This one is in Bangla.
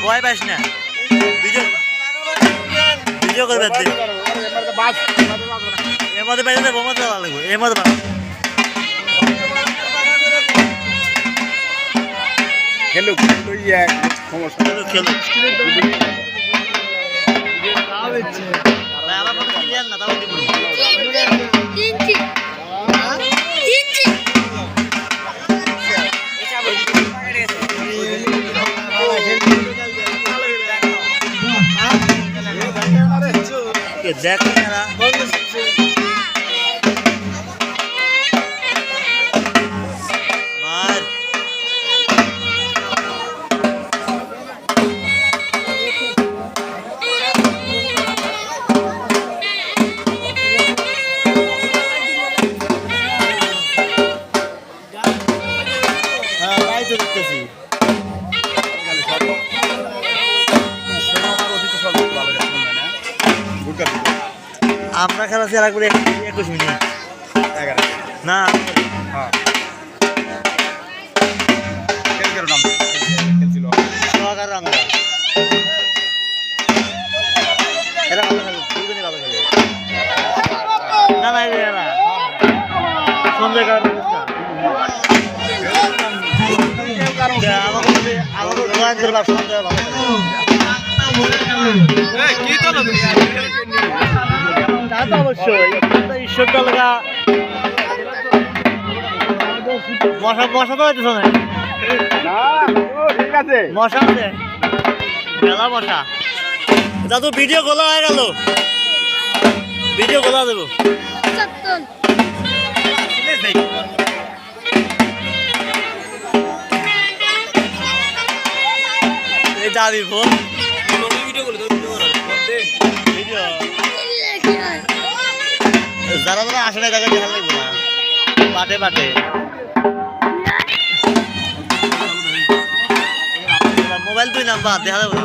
ভয় পাইস না ভিডিও করবে এর মধ্যে বাইরে দেবো মধ্যে লাগবে এর মধ্যে খেলুক খেলো খেলো আমার ফটো ক্লিয়ার না তাও দিব দেখ মার তাই তো দেখতেছি আমরা খেলাছি আর একবার 21 মিনিট না না না এরা সন্ধ্যা কারণ তা তো অবশ্যই ঈশ্বর দলগা মশা মশা তো হইতেছ না ঠিক আছে মশা আছে মেলা মশা দাদু ভিডিও খোলা হয়ে গেল ভিডিও খোলা দেবো এই দাবি ফোন যারা যারা আসে না তাকে দেখা লাগবে না পাটে পাটে মোবাইল তুই নাম্বার দেখা যাবে